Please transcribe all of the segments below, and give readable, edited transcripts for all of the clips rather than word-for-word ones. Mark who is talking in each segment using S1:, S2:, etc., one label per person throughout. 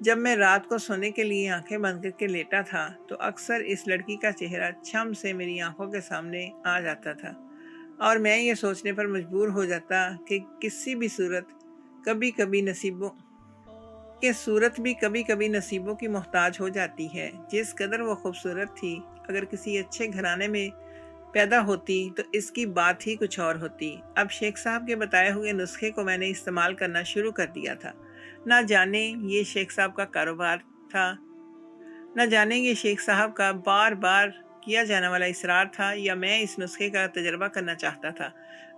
S1: جب میں رات کو سونے کے لیے آنکھیں بند کر کے لیٹا تھا تو اکثر اس لڑکی کا چہرہ چھم سے میری آنکھوں کے سامنے آ جاتا تھا، اور میں یہ سوچنے پر مجبور ہو جاتا کہ کسی بھی صورت کبھی کبھی نصیبوں کی محتاج ہو جاتی ہے۔ جس قدر وہ خوبصورت تھی، اگر کسی اچھے گھرانے میں پیدا ہوتی تو اس کی بات ہی کچھ اور ہوتی۔ اب شیخ صاحب کے بتائے ہوئے نسخے کو میں نے استعمال کرنا شروع کر دیا تھا۔ نہ جانے یہ شیخ صاحب کا کاروبار تھا، نہ جانے یہ شیخ صاحب کا بار بار کیا جانے والا اصرار تھا، یا میں اس نسخے کا تجربہ کرنا چاہتا تھا۔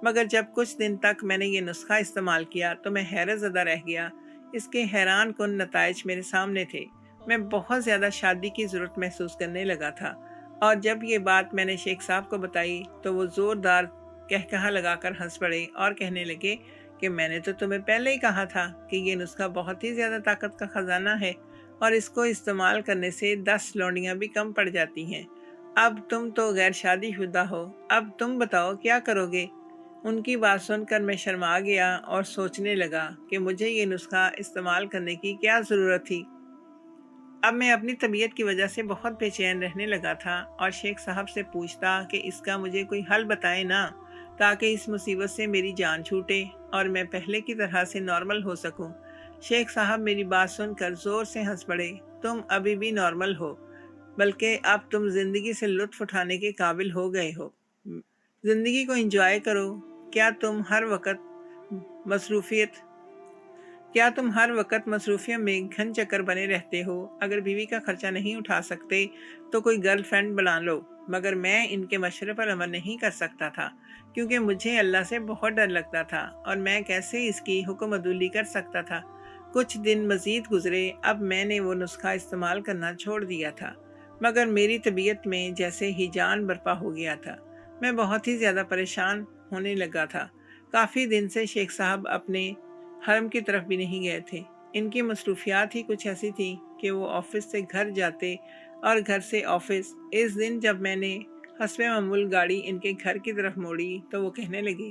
S1: مگر جب کچھ دن تک میں نے یہ نسخہ استعمال کیا تو میں حیرت زدہ رہ گیا۔ اس کے حیران کن نتائج میرے سامنے تھے۔ میں بہت زیادہ شادی کی ضرورت محسوس کرنے لگا تھا، اور جب یہ بات میں نے شیخ صاحب کو بتائی تو وہ زوردار کہکہا لگا کر ہنس پڑے اور کہنے لگے کہ میں نے تو تمہیں پہلے ہی کہا تھا کہ یہ نسخہ بہت ہی زیادہ طاقت کا خزانہ ہے، اور اس کو استعمال کرنے سے 10 لونڈیاں بھی کم پڑ جاتی ہیں۔ اب تم تو غیر شادی شدہ ہو، اب تم بتاؤ کیا کرو گے؟ ان کی بات سن کر میں شرما گیا اور سوچنے لگا کہ مجھے یہ نسخہ استعمال کرنے کی کیا ضرورت تھی۔ اب میں اپنی طبیعت کی وجہ سے بہت بے چین رہنے لگا تھا، اور شیخ صاحب سے پوچھتا کہ اس کا مجھے کوئی حل بتائے نا، تاکہ اس مصیبت سے میری جان چھوٹے اور میں پہلے کی طرح سے نارمل ہو سکوں۔ شیخ صاحب میری بات سن کر زور سے ہنس پڑے۔ تم ابھی بھی نارمل ہو، بلکہ اب تم زندگی سے لطف اٹھانے کے قابل ہو گئے ہو۔ زندگی کو انجوائے کرو۔ کیا تم ہر وقت مصروفیت میں گھن چکر بنے رہتے ہو؟ اگر بیوی کا خرچہ نہیں اٹھا سکتے تو کوئی گرل فرینڈ بنا لو۔ مگر میں ان کے مشورے پر عمل نہیں کر سکتا تھا، کیونکہ مجھے اللہ سے بہت ڈر لگتا تھا، اور میں کیسے اس کی حکم عدولی کر سکتا تھا۔ کچھ دن مزید گزرے۔ اب میں نے وہ نسخہ استعمال کرنا چھوڑ دیا تھا، مگر میری طبیعت میں جیسے ہیجان برپا ہو گیا تھا۔ میں بہت ہی زیادہ پریشان ہونے لگا تھا۔ کافی دن سے شیخ صاحب اپنے حرم کی طرف بھی نہیں گئے تھے۔ ان کی مصروفیات ہی کچھ ایسی تھی کہ وہ آفس سے گھر جاتے اور گھر سے آفس۔ اس دن جب میں نے حسب معمول گاڑی ان کے گھر کی طرف موڑی تو وہ کہنے لگے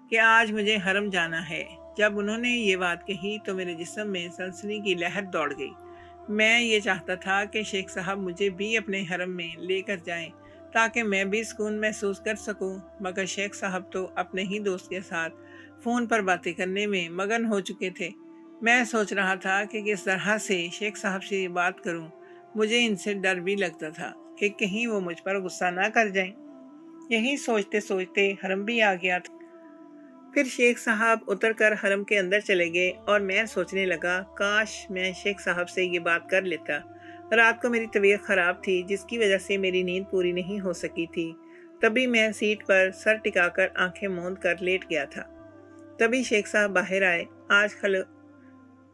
S1: کہ آج مجھے حرم جانا ہے۔ جب انہوں نے یہ بات کہی تو میرے جسم میں سنسنی کی لہر دوڑ گئی۔ میں یہ چاہتا تھا کہ شیخ صاحب مجھے بھی اپنے حرم میں لے کر جائیں تاکہ میں بھی سکون محسوس کر سکوں، مگر شیخ صاحب تو اپنے ہی دوست کے ساتھ فون پر باتیں کرنے میں مگن ہو چکے تھے۔ میں سوچ رہا تھا کہ کس طرح سے شیخ صاحب سے بات کروں۔ مجھے ان سے ڈر بھی لگتا تھا کہ کہیں وہ مجھ پر غصہ نہ کر جائیں۔ یہی سوچتے سوچتے حرم بھی آ گیا تھا۔ پھر شیخ صاحب اتر کر حرم کے اندر چلے گئے، اور میں سوچنے لگا کاش میں شیخ صاحب سے یہ بات کر لیتا۔ رات کو میری طبیعت خراب تھی، جس کی وجہ سے میری نیند پوری نہیں ہو سکی تھی۔ تبھی میں سیٹ پر سر ٹکا کر آنکھیں موند کر لیٹ گیا تھا۔ تبھی شیخ صاحب باہر آئے۔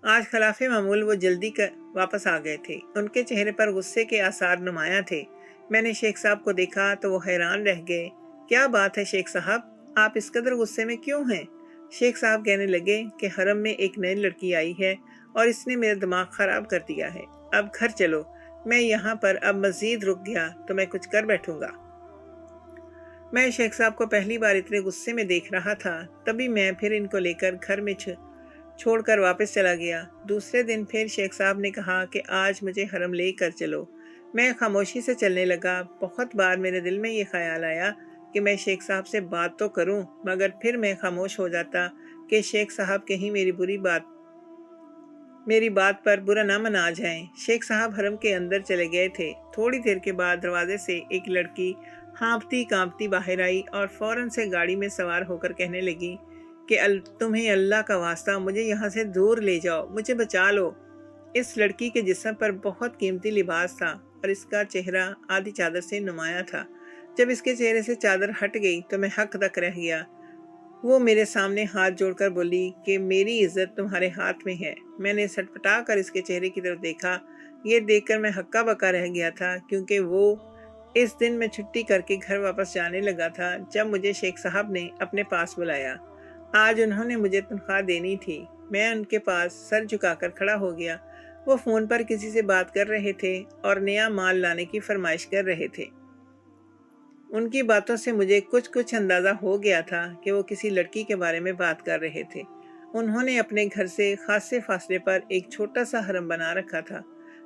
S1: آج خلاف معمول وہ جلدی واپس آ گئے تھے۔ ان کے چہرے پر غصے کے آثار نمایاں تھے۔ میں نے شیخ صاحب کو دیکھا تو وہ حیران رہ گئے۔ کیا بات ہے شیخ صاحب، آپ اس قدر غصے میں کیوں ہیں؟ شیخ صاحب کہنے لگے کہ حرم میں ایک نئی لڑکی آئی ہے اور اس نے میرا دماغ خراب کر دیا ہے۔ اب گھر چلو، میں یہاں پر اب مزید رک گیا تو میں کچھ کر بیٹھوں گا۔ میں شیخ صاحب کو پہلی بار اتنے غصے میں دیکھ رہا تھا۔ تبھی میں پھر ان کو لے کر گھر میں چھوڑ کر واپس چلا گیا۔ دوسرے دن پھر شیخ صاحب نے کہا کہ آج مجھے حرم لے کر چلو۔ میں خاموشی سے چلنے لگا۔ بہت بار میرے دل میں یہ خیال آیا کہ میں شیخ صاحب سے بات تو کروں، مگر پھر میں خاموش ہو جاتا کہ شیخ صاحب کہیں میری بات پر برا نہ منا جائیں۔ شیخ صاحب حرم کے اندر چلے گئے تھے۔ تھوڑی دیر کے بعد دروازے سے ایک لڑکی ہانپتی کانپتی باہر آئی اور فوراً سے گاڑی میں سوار ہو کر کہنے لگی کہ تمہیں اللہ کا واسطہ مجھے یہاں سے دور لے جاؤ، مجھے بچا لو۔ اس لڑکی کے جسم پر بہت قیمتی لباس تھا اور اس کا چہرہ آدھی چادر سے نمایاں تھا۔ جب اس کے چہرے سے چادر ہٹ گئی تو میں حق تک رہ گیا۔ وہ میرے سامنے ہاتھ جوڑ کر بولی کہ میری عزت تمہارے ہاتھ میں ہے۔ میں نے سٹپٹا کر اس کے چہرے کی طرف دیکھا۔ یہ دیکھ کر میں ہکا بکا رہ گیا تھا، کیونکہ وہ اس دن میں چھٹی کر کے گھر واپس جانے لگا تھا جب مجھے شیخ صاحب نے اپنے پاس بلایا۔ آج انہوں نے مجھے تنخواہ دینی تھی۔ میں ان کے پاس سر جھکا کر کھڑا ہو گیا۔ وہ فون پر کسی سے بات کر رہے تھے اور نیا مال لانے کی فرمائش کر رہے تھے۔ ان کی باتوں سے مجھے کچھ اندازہ ہو گیا تھا کہ وہ کسی لڑکی کے بارے میں بات کر رہے تھے۔ انہوں نے اپنے گھر سے خاصے فاصلے پر ایک چھوٹا سا حرم بنا رکھا تھا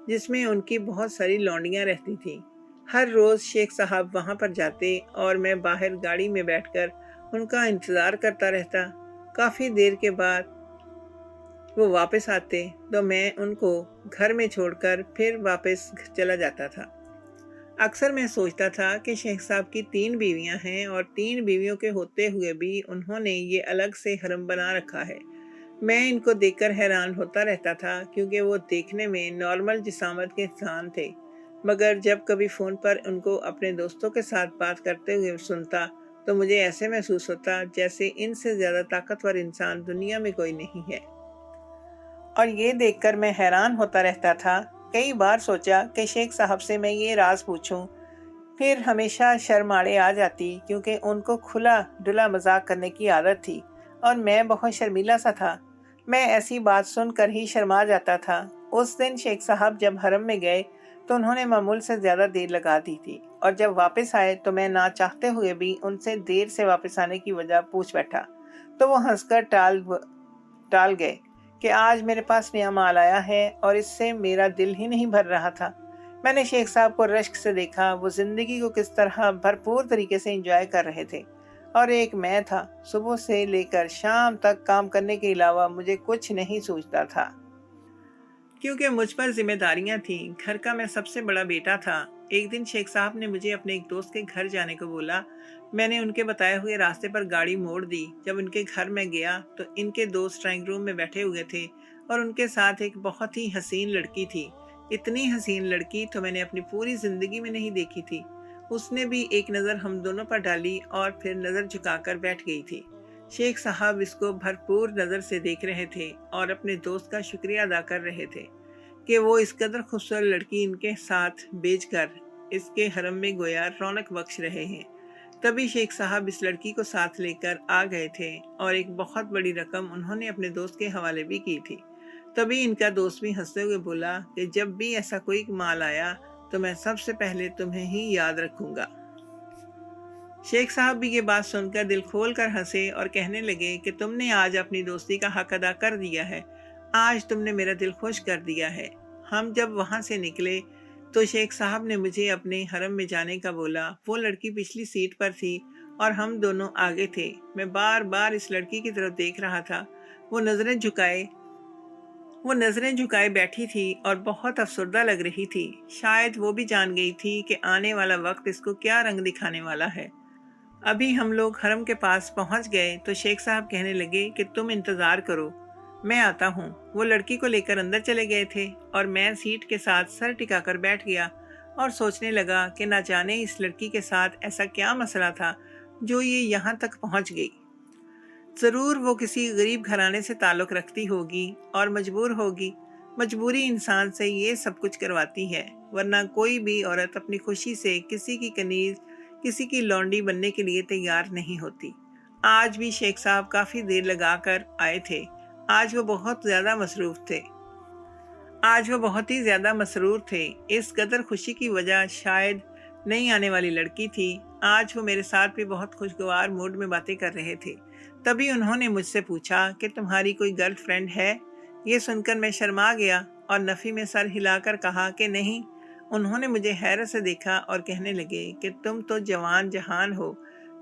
S1: جس میں ان کی بہت ساری لونڈیاں رہتی تھیں۔ ہر روز شیخ صاحب وہاں پر جاتے اور میں باہر گاڑی میں بیٹھ کر ان کا انتظار کرتا رہتا۔ کافی دیر کے بعد وہ واپس آتے تو میں ان کو گھر میں چھوڑ کر پھر واپس چلا جاتا تھا۔ اکثر میں سوچتا تھا کہ شیخ صاحب کی 3 بیویاں ہیں اور 3 بیویوں کے ہوتے ہوئے بھی انہوں نے یہ الگ سے حرم بنا رکھا ہے۔ میں ان کو دیکھ کر حیران ہوتا رہتا تھا کیونکہ وہ دیکھنے میں نارمل جسامت کے انسان تھے، مگر جب کبھی فون پر ان کو اپنے دوستوں کے ساتھ بات کرتے ہوئے سنتا تو مجھے ایسے محسوس ہوتا جیسے ان سے زیادہ طاقتور انسان دنیا میں کوئی نہیں ہے، اور یہ دیکھ کر میں حیران ہوتا رہتا تھا۔ کئی بار سوچا کہ شیخ صاحب سے میں یہ راز پوچھوں، پھر ہمیشہ شرم آڑے آ جاتی کیونکہ ان کو کھلا ڈلا مذاق کرنے کی عادت تھی اور میں بہت شرمیلا سا تھا۔ میں ایسی بات سن کر ہی شرما جاتا تھا۔ اس دن شیخ صاحب جب حرم میں گئے تو انہوں نے معمول سے زیادہ دیر لگا دی تھی، اور جب واپس آئے تو میں نہ چاہتے ہوئے بھی ان سے دیر سے واپس آنے کی وجہ پوچھ بیٹھا تو وہ ہنس کر ٹال گئے کہ آج میرے پاس نیا مال آیا ہے، اور اس سے میرا دل ہی نہیں بھر رہا تھا۔ میں نے شیخ صاحب کو رشک سے دیکھا، وہ زندگی کو کس طرح بھرپور طریقے سے انجوائے کر رہے تھے، اور ایک میں تھا صبح سے لے کر شام تک کام کرنے کے علاوہ مجھے کچھ نہیں سوچتا تھا، کیونکہ مجھ پر ذمہ داریاں تھیں۔ گھر کا میں سب سے بڑا بیٹا تھا۔ ایک دن شیخ صاحب نے مجھے اپنے ایک دوست کے گھر جانے کو بولا۔ میں نے ان کے بتائے ہوئے راستے پر گاڑی موڑ دی۔ جب ان کے گھر میں گیا تو ان کے دوست ڈرائنگ روم میں بیٹھے ہوئے تھے اور ان کے ساتھ ایک بہت ہی حسین لڑکی تھی۔ اتنی حسین لڑکی تو میں نے اپنی پوری زندگی میں نہیں دیکھی تھی۔ اس نے بھی ایک نظر ہم دونوں پر ڈالی اور پھر نظر جھکا کر بیٹھ گئی تھی۔ شیخ صاحب اس کو بھرپور نظر سے دیکھ رہے تھے اور اپنے دوست کا شکریہ ادا کر رہے تھے کہ وہ اس قدر خوبصورت لڑکی ان کے ساتھ بھیج کر اس کے حرم میں گویا رونق بخش رہے ہیں۔ تبھی شیخ صاحب اس لڑکی کو ساتھ لے کر آ گئے تھے اور ایک بہت بڑی رقم انہوں نے اپنے دوست کے حوالے بھی کی تھی۔ تبھی ان کا دوست بھی ہنستے ہوئے بولا کہ جب بھی ایسا کوئی مال آیا تو میں سب سے پہلے تمہیں ہی یاد رکھوں گا۔ شیخ صاحب بھی یہ بات سن کر دل کھول کر ہنسے اور کہنے لگے کہ تم نے آج اپنی دوستی کا حق ادا کر دیا ہے، آج تم نے میرا دل خوش کر دیا ہے۔ ہم جب وہاں سے نکلے تو شیخ صاحب نے مجھے اپنے حرم میں جانے کا بولا۔ وہ لڑکی پچھلی سیٹ پر تھی اور ہم دونوں آگے تھے۔ میں بار بار اس لڑکی کی طرف دیکھ رہا تھا۔ وہ نظریں جھکائے بیٹھی تھی اور بہت افسردہ لگ رہی تھی۔ شاید وہ بھی جان گئی تھی کہ آنے والا وقت اس کو کیا رنگ دکھانے والا ہے۔ ابھی ہم لوگ حرم کے پاس پہنچ گئے تو شیخ صاحب کہنے لگے کہ تم انتظار کرو، میں آتا ہوں۔ وہ لڑکی کو لے کر اندر چلے گئے تھے اور میں سیٹ کے ساتھ سر ٹکا کر بیٹھ گیا اور سوچنے لگا کہ نہ جانے اس لڑکی کے ساتھ ایسا کیا مسئلہ تھا جو یہ یہاں تک پہنچ گئی۔ ضرور وہ کسی غریب گھرانے سے تعلق رکھتی ہوگی اور مجبور ہوگی۔ مجبوری انسان سے یہ سب کچھ کرواتی ہے، ورنہ کوئی بھی عورت اپنی خوشی سے کسی کی کنیز، کسی کی لونڈی بننے کے لیے تیار نہیں ہوتی۔ آج بھی شیخ صاحب کافی دیر لگا کر آئے تھے۔ آج وہ بہت ہی زیادہ مسرور تھے۔ اس قدر خوشی کی وجہ شاید نئی آنے والی لڑکی تھی۔ آج وہ میرے ساتھ بھی بہت خوشگوار موڈ میں باتیں کر رہے تھے۔ تبھی انہوں نے مجھ سے پوچھا کہ تمہاری کوئی گرل فرینڈ ہے؟ یہ سن کر میں شرما گیا اور نفی میں سر ہلا کر کہا کہ نہیں۔ انہوں نے مجھے حیرت سے دیکھا اور کہنے لگے کہ تم تو جوان جہان ہو،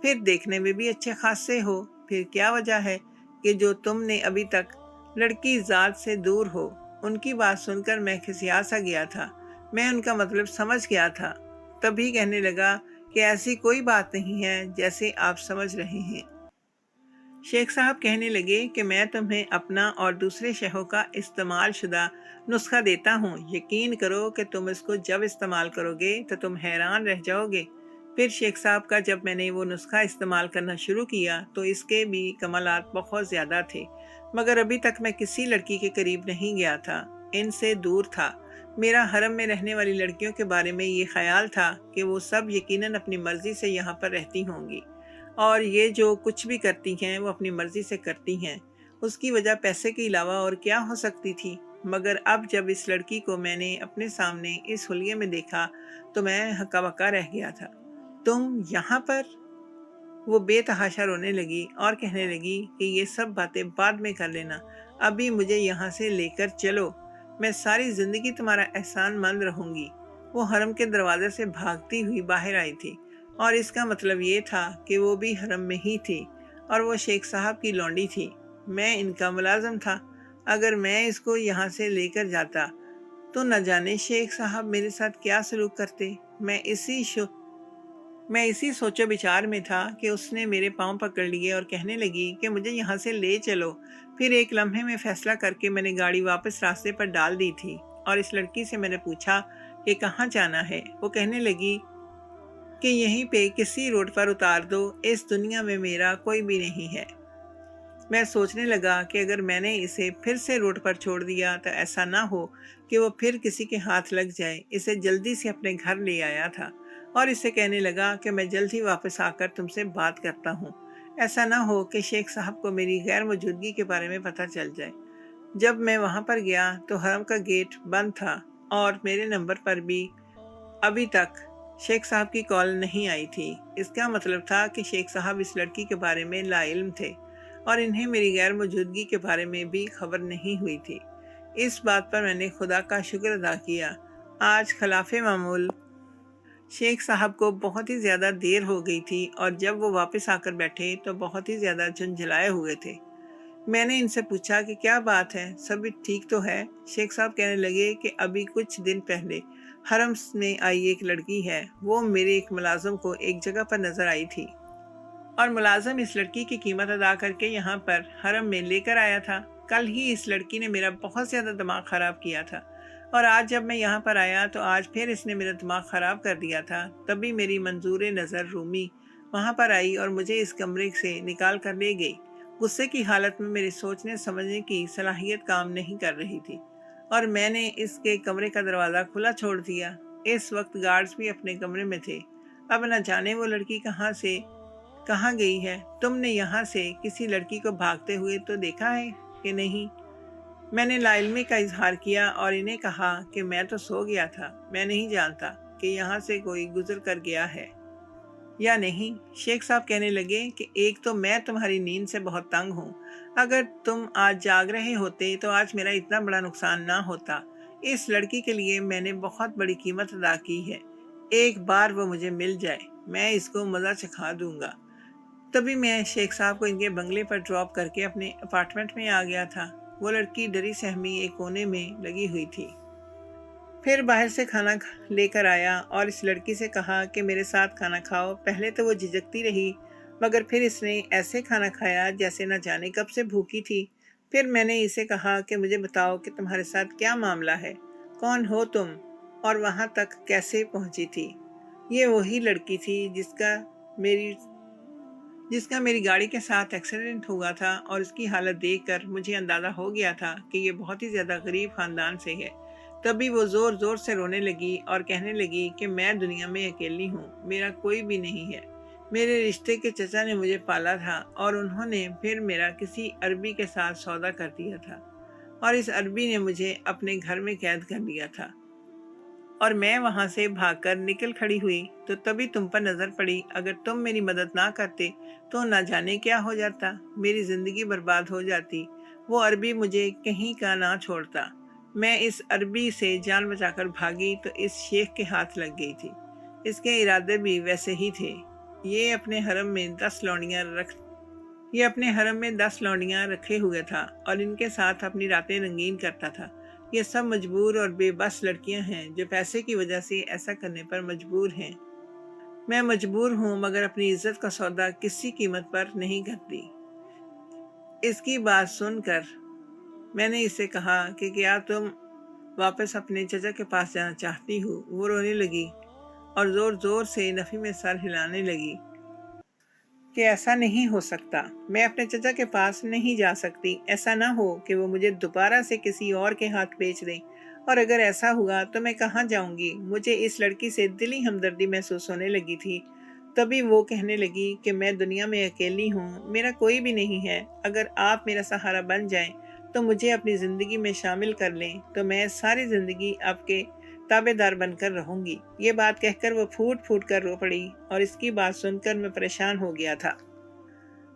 S1: پھر دیکھنے میں بھی اچھے خاصے ہو، پھر کیا وجہ ہے کہ جو تم نے ابھی تک لڑکی ذات سے دور ہو؟ ان کی بات سن کر میں کھسیا سا گیا تھا۔ میں ان کا مطلب سمجھ گیا تھا۔ تبھی کہنے لگا کہ ایسی کوئی بات نہیں ہے جیسے آپ سمجھ رہے ہیں۔ شیخ صاحب کہنے لگے کہ میں تمہیں اپنا اور دوسرے شہروں کا استعمال شدہ نسخہ دیتا ہوں، یقین کرو کہ تم اس کو جب استعمال کرو گے تو تم حیران رہ جاؤ گے۔ پھر شیخ صاحب کا جب میں نے وہ نسخہ استعمال کرنا شروع کیا تو اس کے بھی کمالات بہت زیادہ تھے، مگر ابھی تک میں کسی لڑکی کے قریب نہیں گیا تھا، ان سے دور تھا۔ میرا حرم میں رہنے والی لڑکیوں کے بارے میں یہ خیال تھا کہ وہ سب یقیناً اپنی مرضی سے یہاں پر رہتی ہوں گی، اور یہ جو کچھ بھی کرتی ہیں وہ اپنی مرضی سے کرتی ہیں۔ اس کی وجہ پیسے کے علاوہ اور کیا ہو سکتی تھی؟ مگر اب جب اس لڑکی کو میں نے اپنے سامنے اس حلیے میں دیکھا تو میں ہکا بکا رہ گیا تھا۔ تم یہاں پر؟ وہ بے تحاشا رونے لگی اور کہنے لگی کہ یہ سب باتیں بعد میں کر لینا، ابھی مجھے یہاں سے لے کر چلو، میں ساری زندگی تمہارا احسان مند رہوں گی۔ وہ حرم کے دروازے سے بھاگتی ہوئی باہر آئی تھی، اور اس کا مطلب یہ تھا کہ وہ بھی حرم میں ہی تھی اور وہ شیخ صاحب کی لونڈی تھی۔ میں ان کا ملازم تھا۔ اگر میں اس کو یہاں سے لے کر جاتا تو نہ جانے شیخ صاحب میرے ساتھ کیا سلوک کرتے۔ میں اسی سوچ و بچار میں تھا کہ اس نے میرے پاؤں پکڑ لیے اور کہنے لگی کہ مجھے یہاں سے لے چلو۔ پھر ایک لمحے میں فیصلہ کر کے میں نے گاڑی واپس راستے پر ڈال دی تھی، اور اس لڑکی سے میں نے پوچھا کہ کہاں جانا ہے۔ وہ کہنے لگی کہ یہیں پہ کسی روڈ پر اتار دو، اس دنیا میں میرا کوئی بھی نہیں ہے۔ میں سوچنے لگا کہ اگر میں نے اسے پھر سے روڈ پر چھوڑ دیا تو ایسا نہ ہو کہ وہ پھر کسی کے ہاتھ لگ جائے۔ اسے جلدی سے اپنے گھر لے آیا تھا اور اسے کہنے لگا کہ میں جلد ہی واپس آ کر تم سے بات کرتا ہوں، ایسا نہ ہو کہ شیخ صاحب کو میری غیر موجودگی کے بارے میں پتہ چل جائے۔ جب میں وہاں پر گیا تو حرم کا گیٹ بند تھا اور میرے نمبر پر بھی ابھی تک شیخ صاحب کی کال نہیں آئی تھی۔ اس کا مطلب تھا کہ شیخ صاحب اس لڑکی کے بارے میں لا علم تھے اور انہیں میری غیر موجودگی کے بارے میں بھی خبر نہیں ہوئی تھی۔ اس بات پر میں نے خدا کا شکر ادا کیا۔ آج خلاف معمول شیخ صاحب کو بہت ہی زیادہ دیر ہو گئی تھی اور جب وہ واپس آ کر بیٹھے تو بہت ہی زیادہ جھنجھلائے ہوئے تھے۔ میں نے ان سے پوچھا کہ کیا بات ہے، سب ٹھیک تو ہے؟ شیخ صاحب کہنے لگے کہ ابھی کچھ دن پہلے حرم میں آئی ایک لڑکی ہے، وہ میرے ایک ملازم کو ایک جگہ پر نظر آئی تھی اور ملازم اس لڑکی کی قیمت ادا کر کے یہاں پر حرم میں لے کر آیا تھا۔ کل ہی اس لڑکی نے میرا بہت زیادہ دماغ خراب کیا تھا، اور آج جب میں یہاں پر آیا تو آج پھر اس نے میرا دماغ خراب کر دیا تھا۔ تبھی میری منظور نظر رومی وہاں پر آئی اور مجھے اس کمرے سے نکال کر لے گئی۔ غصے کی حالت میں میری سوچنے سمجھنے کی صلاحیت کام نہیں کر رہی تھی اور میں نے اس کے کمرے کا دروازہ کھلا چھوڑ دیا۔ اس وقت گارڈز بھی اپنے کمرے میں تھے۔ اب نہ جانے وہ لڑکی کہاں گئی ہے۔ تم نے یہاں سے کسی لڑکی کو بھاگتے ہوئے تو دیکھا ہے کہ نہیں؟ میں نے لا علمی کا اظہار کیا اور انہیں کہا کہ میں تو سو گیا تھا، میں نہیں جانتا کہ یہاں سے کوئی گزر کر گیا ہے یا نہیں۔ شیخ صاحب کہنے لگے کہ ایک تو میں تمہاری نیند سے بہت تنگ ہوں، اگر تم آج جاگ رہے ہوتے تو آج میرا اتنا بڑا نقصان نہ ہوتا۔ اس لڑکی کے لیے میں نے بہت بڑی قیمت ادا کی ہے، ایک بار وہ مجھے مل جائے میں اس کو مزہ چکھا دوں گا۔ تبھی میں شیخ صاحب کو ان کے بنگلے پر ڈراپ کر کے اپنے اپارٹمنٹ میں آ گیا تھا۔ وہ لڑکی ڈری سہمی ایک کونے میں لگی ہوئی تھی۔ پھر باہر سے کھانا لے کر آیا اور اس لڑکی سے کہا کہ میرے ساتھ کھانا کھاؤ۔ پہلے تو وہ جھجکتی رہی، مگر پھر اس نے ایسے کھانا کھایا جیسے نہ جانے کب سے بھوکی تھی۔ پھر میں نے اسے کہا کہ مجھے بتاؤ کہ تمہارے ساتھ کیا معاملہ ہے، کون ہو تم اور وہاں تک کیسے پہنچی تھی۔ یہ وہی لڑکی تھی جس کا میری گاڑی کے ساتھ ایکسیڈنٹ ہوا تھا، اور اس کی حالت دیکھ کر مجھے اندازہ ہو گیا تھا کہ یہ بہت ہی زیادہ غریب خاندان سے ہے۔ تبھی وہ زور زور سے رونے لگی اور کہنے لگی کہ میں دنیا میں اکیلی ہوں، میرا کوئی بھی نہیں ہے۔ میرے رشتے کے چچا نے مجھے پالا تھا اور انہوں نے پھر میرا کسی عربی کے ساتھ سودا کر دیا تھا، اور اس عربی نے مجھے اپنے گھر میں قید کر لیا تھا، اور میں وہاں سے بھاگ کر نکل کھڑی ہوئی تو تبھی تم پر نظر پڑی۔ اگر تم میری مدد نہ کرتے تو نہ جانے کیا ہو جاتا، میری زندگی برباد ہو جاتی۔ وہ عربی مجھے کہیں کا نہ چھوڑتا۔ میں اس عربی سے جان بچا کر بھاگی تو اس شیخ کے ہاتھ لگ گئی تھی۔ اس کے ارادے بھی ویسے ہی تھے۔ یہ اپنے حرم میں 10 لونڈیاں رکھے ہوئے تھا اور ان کے ساتھ اپنی راتیں رنگین کرتا تھا۔ یہ سب مجبور اور بے بس لڑکیاں ہیں جو پیسے کی وجہ سے ایسا کرنے پر مجبور ہیں۔ میں مجبور ہوں مگر اپنی عزت کا سودا کسی قیمت پر نہیں کرتی۔ اس کی بات سن کر میں نے اسے کہا کہ کیا تم واپس اپنے چچا کے پاس جانا چاہتی ہو؟ وہ رونے لگی اور زور زور سے نفی میں سر ہلانے لگی کہ ایسا نہیں ہو سکتا، میں اپنے چچا کے پاس نہیں جا سکتی۔ ایسا نہ ہو کہ وہ مجھے دوبارہ سے کسی اور کے ہاتھ بیچ دیں، اور اگر ایسا ہوا تو میں کہاں جاؤں گی؟ مجھے اس لڑکی سے دلی ہمدردی محسوس ہونے لگی تھی۔ تبھی وہ کہنے لگی کہ میں دنیا میں اکیلی ہوں، میرا کوئی بھی نہیں ہے۔ اگر آپ میرا سہارا بن جائیں تو مجھے اپنی زندگی میں شامل کر لیں تو میں ساری زندگی آپ کے تابع دار بن کر رہوں گی۔ یہ بات کہہ کر وہ پھوٹ پھوٹ کر رو پڑی، اور اس کی بات سن کر میں پریشان ہو گیا تھا۔